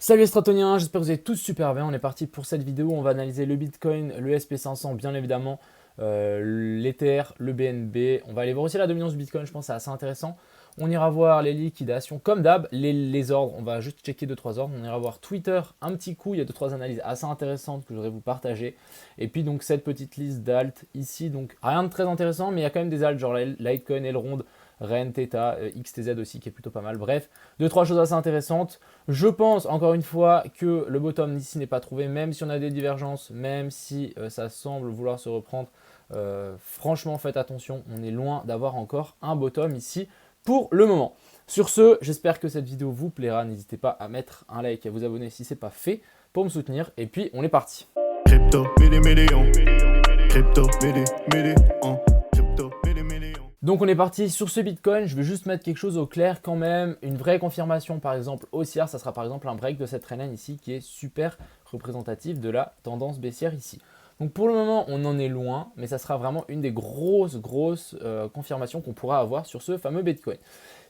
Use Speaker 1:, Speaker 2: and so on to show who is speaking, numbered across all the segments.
Speaker 1: Salut les Stratoniens, j'espère que vous allez tous super bien. On est parti pour cette vidéo. On va analyser le Bitcoin, le SP500 bien évidemment, l'Ether, le BNB. On va aller voir aussi la dominance du Bitcoin, je pense que c'est assez intéressant. On ira voir les liquidations comme d'hab, les ordres. On va juste checker 2-3 ordres. On ira voir Twitter un petit coup. Il y a 2-3 analyses assez intéressantes que je voudrais vous partager. Et puis donc cette petite liste d'alt ici. Donc rien de très intéressant, mais il y a quand même des alt genre Litecoin, Elrond, REN, Theta, XTZ aussi qui est plutôt pas mal. Bref, 2-3 choses assez intéressantes. Je pense encore une fois que le bottom ici n'est pas trouvé, même si on a des divergences, même si ça semble vouloir se reprendre. Franchement, faites attention, on est loin d'avoir encore un bottom ici pour le moment. Sur ce, j'espère que cette vidéo vous plaira. N'hésitez pas à mettre un like et à vous abonner si ce n'est pas fait pour me soutenir. Et puis, on est parti.
Speaker 2: Crypto, million. Crypto, million. Crypto, million.
Speaker 1: Donc on est parti sur ce Bitcoin, je vais juste mettre quelque chose au clair quand même, une vraie confirmation par exemple haussière, ça sera par exemple un break de cette trendline ici qui est super représentatif de la tendance baissière ici. Donc pour le moment on en est loin, mais ça sera vraiment une des grosses confirmations qu'on pourra avoir sur ce fameux Bitcoin.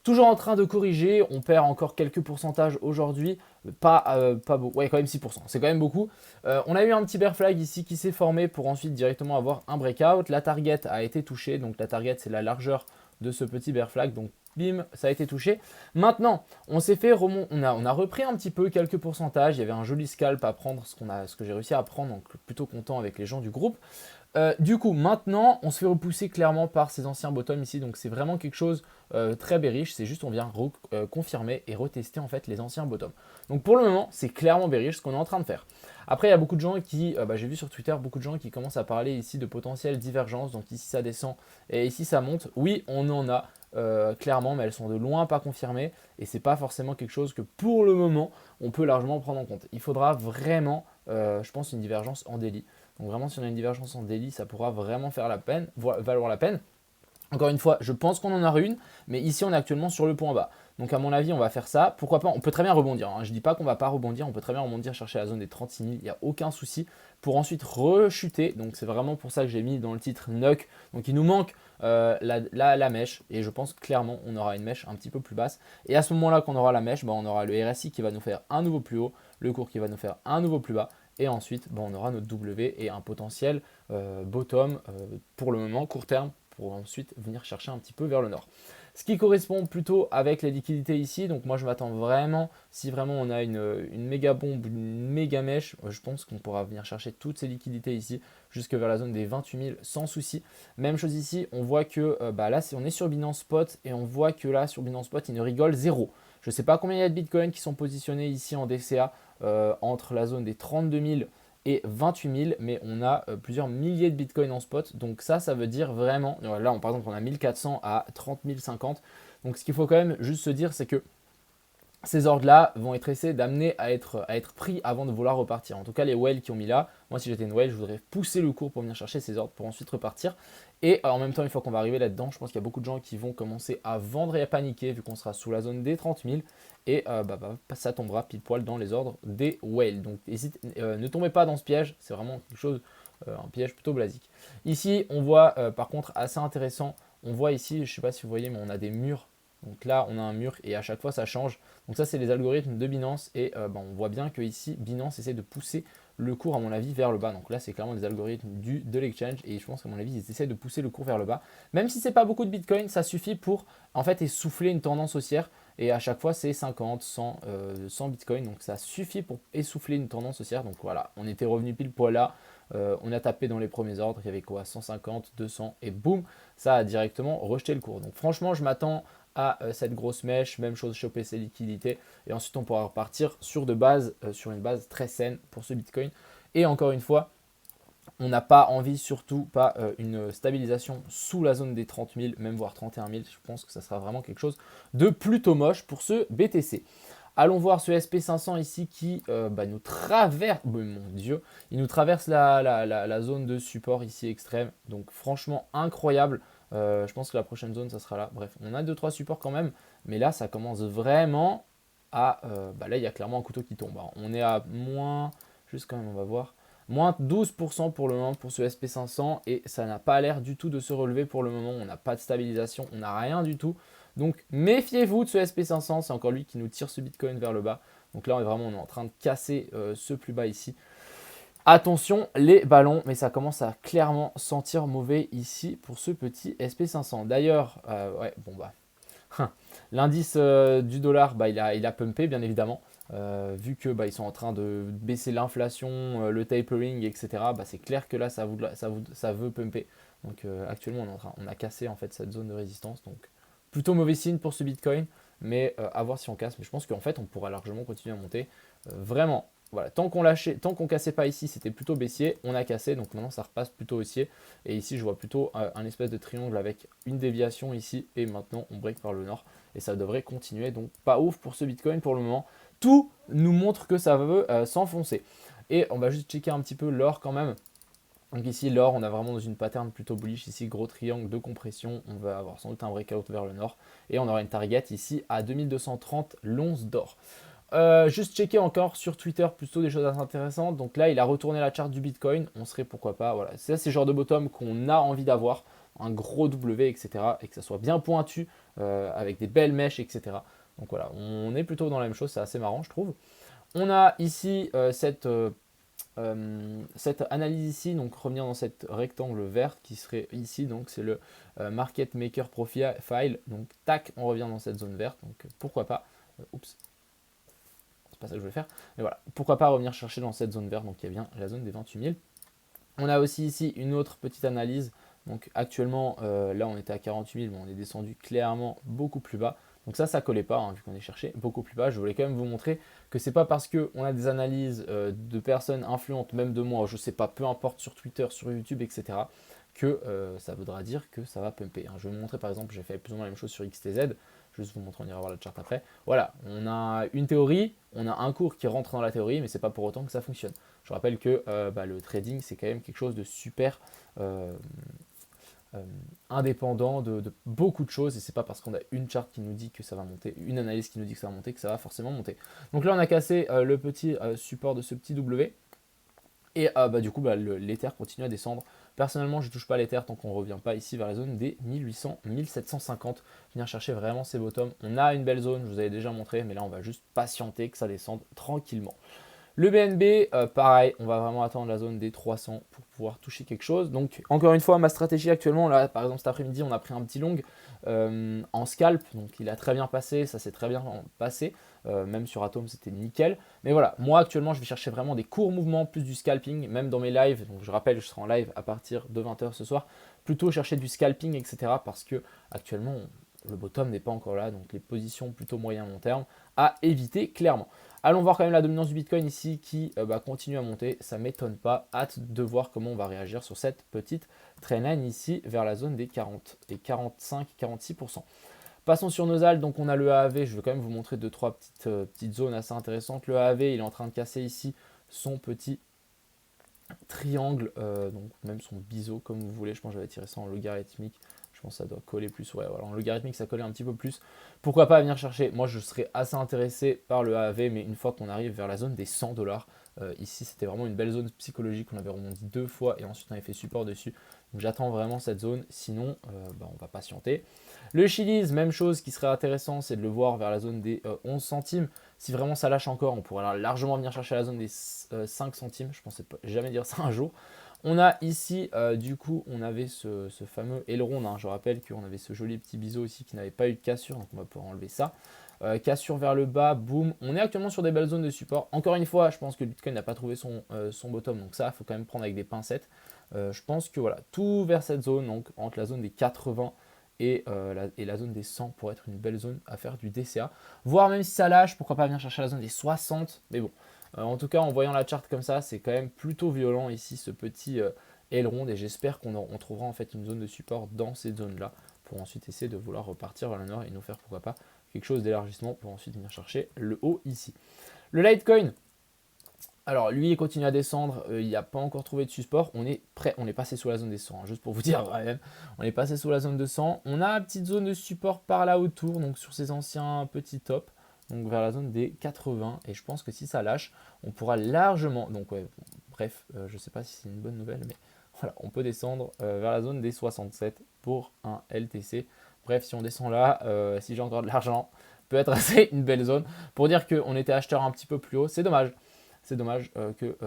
Speaker 1: Toujours en train de corriger, on perd encore quelques pourcentages aujourd'hui, pas beaucoup, ouais quand même 6%, c'est quand même beaucoup. On a eu un petit bear flag ici qui s'est formé pour ensuite directement avoir un breakout. La target a été touchée, donc la target c'est la largeur de ce petit bear flag, donc bim, ça a été touché. Maintenant, on s'est fait on a repris un petit peu quelques pourcentages, il y avait un joli scalp à prendre, ce que j'ai réussi à prendre, donc plutôt content avec les gens du groupe. Du coup, maintenant, on se fait repousser clairement par ces anciens bottoms ici. Donc, c'est vraiment quelque chose très bearish. C'est juste, on vient confirmer et retester en fait les anciens bottoms. Donc, pour le moment, c'est clairement bearish ce qu'on est en train de faire. Après, il y a beaucoup de gens qui, j'ai vu sur Twitter, beaucoup de gens qui commencent à parler ici de potentielles divergences. Donc, ici, ça descend et ici, ça monte. Oui, on en a clairement, mais elles sont de loin pas confirmées. Et c'est pas forcément quelque chose que pour le moment, on peut largement prendre en compte. Il faudra vraiment, je pense, une divergence en daily. Donc vraiment, si on a une divergence en daily, ça pourra vraiment faire la peine, valoir la peine. Encore une fois, je pense qu'on en a une, mais ici on est actuellement sur le point bas. Donc à mon avis, on va faire ça. Pourquoi pas, on peut très bien rebondir. Hein. Je ne dis pas qu'on ne va pas rebondir, on peut très bien rebondir, chercher la zone des 36 000, il n'y a aucun souci. Pour ensuite rechuter, donc c'est vraiment pour ça que j'ai mis dans le titre NUC. Donc il nous manque la mèche, et je pense clairement on aura une mèche un petit peu plus basse. Et à ce moment-là qu'on aura la mèche, on aura le RSI qui va nous faire un nouveau plus haut, le cours qui va nous faire un nouveau plus bas. Et ensuite, on aura notre W et un potentiel bottom pour le moment, court terme, pour ensuite venir chercher un petit peu vers le nord. Ce qui correspond plutôt avec les liquidités ici. Donc moi, je m'attends vraiment, si vraiment on a une méga bombe, une méga mèche, je pense qu'on pourra venir chercher toutes ces liquidités ici jusque vers la zone des 28 000 sans souci. Même chose ici, on voit que là, on est sur Binance Spot et on voit que là, sur Binance Spot, il ne rigole zéro. Je ne sais pas combien il y a de Bitcoin qui sont positionnés ici en DCA entre la zone des 32 000 et 28 000, mais on a plusieurs milliers de bitcoins en spot. Donc ça veut dire vraiment, là par exemple on a 1400 à 30 050. Donc ce qu'il faut quand même juste se dire, c'est que ces ordres-là vont être essayés d'amener à être pris avant de vouloir repartir. En tout cas, les whales qui ont mis là, moi si j'étais une whale, je voudrais pousser le cours pour venir chercher ces ordres pour ensuite repartir. Et en même temps, une fois qu'on va arriver là-dedans, je pense qu'il y a beaucoup de gens qui vont commencer à vendre et à paniquer vu qu'on sera sous la zone des 30 000. Et ça tombera pile poil dans les ordres des whales. Donc ne tombez pas dans ce piège, c'est vraiment quelque chose, un piège plutôt basique. Ici, on voit par contre assez intéressant, on voit ici, je ne sais pas si vous voyez, mais on a des murs. Donc là, on a un mur et à chaque fois, ça change. Donc ça, c'est les algorithmes de Binance. Et on voit bien que ici, Binance essaie de pousser le cours, à mon avis, vers le bas. Donc là, c'est clairement des algorithmes de l'exchange. Et je pense qu'à mon avis, ils essaient de pousser le cours vers le bas. Même si ce n'est pas beaucoup de Bitcoin, ça suffit pour, en fait, essouffler une tendance haussière. Et à chaque fois, c'est 50, 100 Bitcoin. Donc ça suffit pour essouffler une tendance haussière. Donc voilà, on était revenu pile poil là. On a tapé dans les premiers ordres. Il y avait quoi, 150, 200. Et boum, ça a directement rejeté le cours. Donc franchement, je m'attends à cette grosse mèche, même chose, choper ses liquidités et ensuite on pourra repartir sur sur une base très saine pour ce Bitcoin. Et encore une fois, on n'a pas envie, surtout pas une stabilisation sous la zone des 30 000, même voire 31 000. Je pense que ça sera vraiment quelque chose de plutôt moche pour ce BTC. Allons voir ce SP500 ici qui nous traverse, mon Dieu, il nous traverse la zone de support ici extrême. Donc franchement incroyable. Je pense que la prochaine zone, ça sera là. Bref, on a 2-3 supports quand même. Mais là, ça commence vraiment à... là, il y a clairement un couteau qui tombe. Alors, on est à moins... Juste quand même, on va voir. Moins 12% pour le moment pour ce SP500. Et ça n'a pas l'air du tout de se relever pour le moment. On n'a pas de stabilisation. On n'a rien du tout. Donc, méfiez-vous de ce SP500. C'est encore lui qui nous tire ce Bitcoin vers le bas. Donc là, on est en train de casser ce plus bas ici. Attention les ballons, mais ça commence à clairement sentir mauvais ici pour ce petit SP500. D'ailleurs, ouais, bon bah, l'indice du dollar, bah, il a pumpé bien évidemment. Vu que bah, ils sont en train de baisser l'inflation, le tapering, etc. Bah, c'est clair que là, ça veut pumper. Donc actuellement, on a cassé en fait cette zone de résistance. Donc plutôt mauvais signe pour ce Bitcoin, mais à voir si on casse. Mais je pense qu'en fait, on pourra largement continuer à monter. Vraiment. Voilà, tant qu'on cassait pas ici, c'était plutôt baissier, on a cassé, donc maintenant ça repasse plutôt haussier. Et ici, je vois plutôt un espèce de triangle avec une déviation ici, et maintenant on break par le nord. Et ça devrait continuer, donc pas ouf pour ce Bitcoin pour le moment. Tout nous montre que ça veut s'enfoncer. Et on va juste checker un petit peu l'or quand même. Donc ici, l'or, on a vraiment dans une pattern plutôt bullish. Ici, gros triangle de compression. On va avoir sans doute un breakout vers le nord. Et on aura une target ici à 2230 l'once d'or. Juste checker encore sur Twitter plutôt des choses assez intéressantes. Donc là, il a retourné la charte du Bitcoin. On serait pourquoi pas. Voilà, c'est le genre de bottom qu'on a envie d'avoir. Un gros W, etc. Et que ça soit bien pointu avec des belles mèches, etc. Donc voilà, on est plutôt dans la même chose. C'est assez marrant, je trouve. On a ici cette analyse ici, donc revenir dans cette rectangle vert qui serait ici, donc c'est le market maker profile. Donc tac, on revient dans cette zone verte. Donc pourquoi pas. Oups. C'est pas ça que je voulais faire, mais voilà, pourquoi pas revenir chercher dans cette zone verte, donc il y a bien la zone des 28 000. On a aussi ici une autre petite analyse, donc actuellement, là on était à 48 000, mais on est descendu clairement beaucoup plus bas, donc ça collait pas, hein, vu qu'on est cherché beaucoup plus bas. Je voulais quand même vous montrer que c'est pas parce qu'on a des analyses de personnes influentes, même de moi, je sais pas, peu importe sur Twitter, sur YouTube, etc., que ça voudra dire que ça va pumper, hein. Je vais vous montrer par exemple, j'ai fait plus ou moins la même chose sur XTZ, juste vous montrer, on ira voir la charte après. Voilà, on a une théorie, on a un cours qui rentre dans la théorie, mais c'est pas pour autant que ça fonctionne. Je rappelle que le trading, c'est quand même quelque chose de super indépendant de beaucoup de choses, et c'est pas parce qu'on a une charte qui nous dit que ça va monter, une analyse qui nous dit que ça va monter, que ça va forcément monter. Donc là, on a cassé le petit support de ce petit W. Et du coup, l'Ether continue à descendre. Personnellement, je ne touche pas l'Ether tant qu'on ne revient pas ici vers la zone des 1800, 1750. Venir chercher vraiment ces bottoms. On a une belle zone, je vous avais déjà montré, mais là, on va juste patienter que ça descende tranquillement. Le BNB, pareil, on va vraiment attendre la zone des 300 pour pouvoir toucher quelque chose. Donc, encore une fois, ma stratégie actuellement, là, par exemple, cet après-midi, on a pris un petit long en scalp. Donc, il a très bien passé, ça s'est très bien passé. Même sur Atom, c'était nickel. Mais voilà, moi, actuellement, je vais chercher vraiment des courts mouvements, plus du scalping, même dans mes lives. Donc, je rappelle, je serai en live à partir de 20h ce soir. Plutôt chercher du scalping, etc. Parce que actuellement, le bottom n'est pas encore là. Donc, les positions plutôt moyen-long terme à éviter clairement. Allons voir quand même la dominance du Bitcoin ici qui continue à monter. Ça ne m'étonne pas. Hâte de voir comment on va réagir sur cette petite trendline ici vers la zone des 40 et 45-46%. Passons sur nos AL. Donc on a le AAV. Je vais quand même vous montrer 2-3 petites zones assez intéressantes. Le AAV, il est en train de casser ici son petit triangle. Donc même son biseau comme vous voulez. Je pense que j'avais tiré ça en logarithmique. Je pense que ça doit coller plus. Ouais, voilà, en logarithmique, ça collait un petit peu plus. Pourquoi pas venir chercher? Moi, je serais assez intéressé par le AAV, mais une fois qu'on arrive vers la zone des 100 $, ici, c'était vraiment une belle zone psychologique. On avait rebondi 2 fois et ensuite on avait fait support dessus. Donc, j'attends vraiment cette zone. Sinon, on va patienter. Le Chili's, même chose qui serait intéressant, c'est de le voir vers la zone des 11 centimes. Si vraiment ça lâche encore, on pourrait largement venir chercher la zone des 5 centimes. Je ne pensais jamais dire ça un jour. On a ici, du coup, on avait ce fameux aileron, hein. Je rappelle qu'on avait ce joli petit biseau ici qui n'avait pas eu de cassure, donc on va pouvoir enlever ça. Cassure vers le bas, boum. On est actuellement sur des belles zones de support. Encore une fois, je pense que le Bitcoin n'a pas trouvé son bottom, donc ça, il faut quand même prendre avec des pincettes. Je pense que voilà, tout vers cette zone, donc entre la zone des 80 et la zone des 100 pour être une belle zone à faire du DCA. Voire même si ça lâche, pourquoi pas venir chercher la zone des 60, mais bon. En tout cas, en voyant la charte comme ça, c'est quand même plutôt violent ici, ce petit aileron. Et j'espère qu'on trouvera en fait une zone de support dans cette zone-là pour ensuite essayer de vouloir repartir vers le nord et nous faire, pourquoi pas, quelque chose d'élargissement pour ensuite venir chercher le haut ici. Le Litecoin, alors lui, il continue à descendre. Il n'y a pas encore trouvé de support. On est prêt, on est passé sous la zone des 100, hein, juste pour vous dire, on est passé sous la zone de 100. On a une petite zone de support par là autour, donc sur ces anciens petits tops. Donc vers la zone des 80, et je pense que si ça lâche, on pourra largement, donc ouais, bref, je ne sais pas si c'est une bonne nouvelle, mais voilà, on peut descendre vers la zone des 67 pour un LTC. Bref, si on descend là, si j'ai encore de l'argent, peut être assez une belle zone pour dire qu'on était acheteur un petit peu plus haut. C'est dommage. C'est dommage que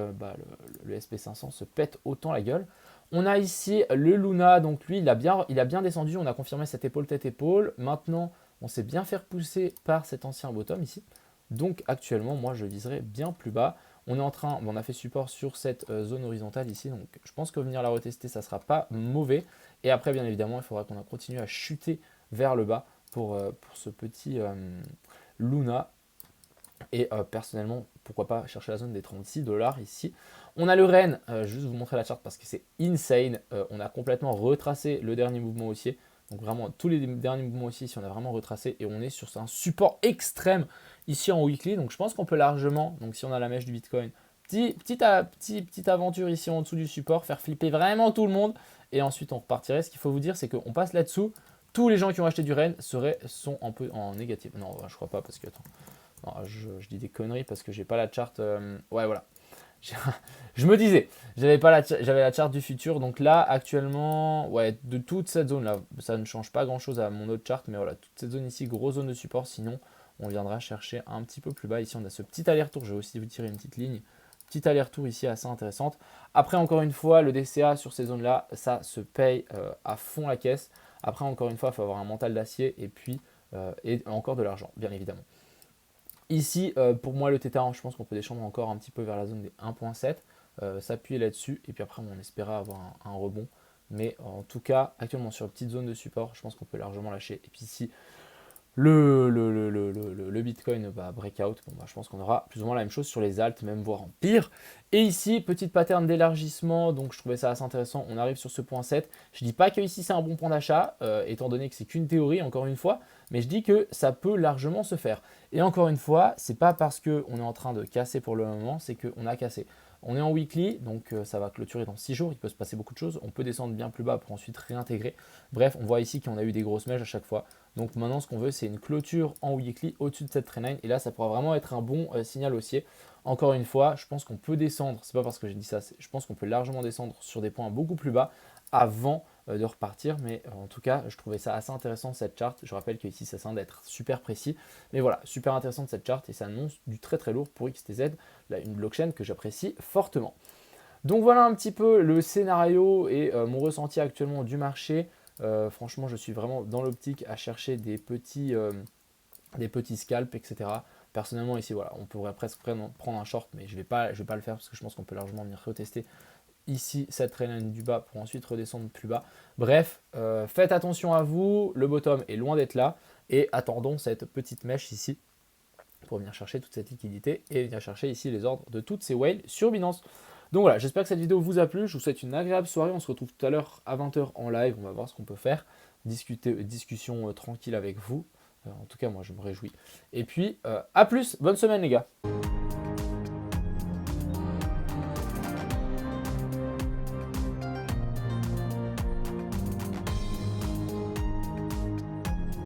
Speaker 1: le SP500 se pète autant la gueule. On a ici le Luna, donc lui il a bien descendu, on a confirmé cette épaule tête-épaule. Maintenant on s'est bien fait repousser par cet ancien bottom ici. Donc actuellement moi je viserai bien plus bas. On a fait support sur cette zone horizontale ici, donc je pense que venir la retester ça ne sera pas mauvais. Et après bien évidemment il faudra qu'on continue à chuter vers le bas pour ce petit Luna. Et personnellement, pourquoi pas chercher la zone des 36 $ ici. On a le Rennes, juste vous montrer la charte parce que c'est insane. On a complètement retracé le dernier mouvement haussier. Donc vraiment, tous les derniers mouvements haussiers ici, on a vraiment retracé. Et on est sur un support extrême ici en weekly. Donc je pense qu'on peut largement, donc si on a la mèche du Bitcoin, petite aventure ici en dessous du support, faire flipper vraiment tout le monde. Et ensuite, on repartirait. Ce qu'il faut vous dire, c'est qu'on passe là-dessous. Tous les gens qui ont acheté du Rennes sont un peu en négatif. Non, je crois pas parce que, attends. Non, je dis des conneries parce que j'ai pas la charte. Ouais, voilà. Je me disais, j'avais la charte du futur. Donc là, actuellement, ouais, de toute cette zone-là, ça ne change pas grand-chose à mon autre charte. Mais voilà, toute cette zone ici, grosse zone de support. Sinon, on viendra chercher un petit peu plus bas. Ici, on a ce petit aller-retour. Je vais aussi vous tirer une petite ligne. Petit aller-retour ici assez intéressante. Après, encore une fois, le DCA sur ces zones-là, ça se paye à fond la caisse. Après, encore une fois, il faut avoir un mental d'acier et puis et encore de l'argent, bien évidemment. Ici, pour moi, le θ1, je pense qu'on peut descendre encore un petit peu vers la zone des 1.7, s'appuyer là-dessus, et puis après, on espéra avoir un rebond. Mais en tout cas, actuellement, sur une petite zone de support, je pense qu'on peut largement lâcher. Et puis ici, le Bitcoin breakout, je pense qu'on aura plus ou moins la même chose sur les alts, même voire en pire. Et ici, petite pattern d'élargissement, donc je trouvais ça assez intéressant. On arrive sur ce point 7. Je ne dis pas que ici c'est un bon point d'achat, étant donné que c'est qu'une théorie, encore une fois, mais je dis que ça peut largement se faire. Et encore une fois, c'est pas parce qu'on est en train de casser pour le moment, c'est qu'on a cassé. On est en weekly, donc ça va clôturer dans 6 jours, il peut se passer beaucoup de choses. On peut descendre bien plus bas pour ensuite réintégrer. Bref, on voit ici qu'on a eu des grosses mèches à chaque fois. Donc maintenant, ce qu'on veut, c'est une clôture en weekly au-dessus de cette trendline. Et là, ça pourra vraiment être un bon signal haussier. Encore une fois, je pense qu'on peut descendre. C'est pas parce que j'ai dit ça, je pense qu'on peut largement descendre sur des points beaucoup plus bas avant de repartir. Mais en tout cas, je trouvais ça assez intéressant cette charte. Je rappelle qu'ici, ça semble être super précis. Mais voilà, super intéressante cette charte et ça annonce du très très lourd pour XTZ, là, une blockchain que j'apprécie fortement. Donc voilà un petit peu le scénario et mon ressenti actuellement du marché. Franchement, je suis vraiment dans l'optique à chercher des petits scalps, etc. Personnellement, ici, voilà, on pourrait presque prendre un short, mais je vais pas le faire parce que je pense qu'on peut largement venir retester ici cette trendline du bas pour ensuite redescendre plus bas. Bref, faites attention à vous, le bottom est loin d'être là et attendons cette petite mèche ici pour venir chercher toute cette liquidité et venir chercher ici les ordres de toutes ces whales sur Binance. Donc voilà, j'espère que cette vidéo vous a plu. Je vous souhaite une agréable soirée. On se retrouve tout à l'heure à 20 h en live. On va voir ce qu'on peut faire. Discussion tranquille avec vous. En tout cas, moi, je me réjouis. Et puis, à plus. Bonne semaine, les gars.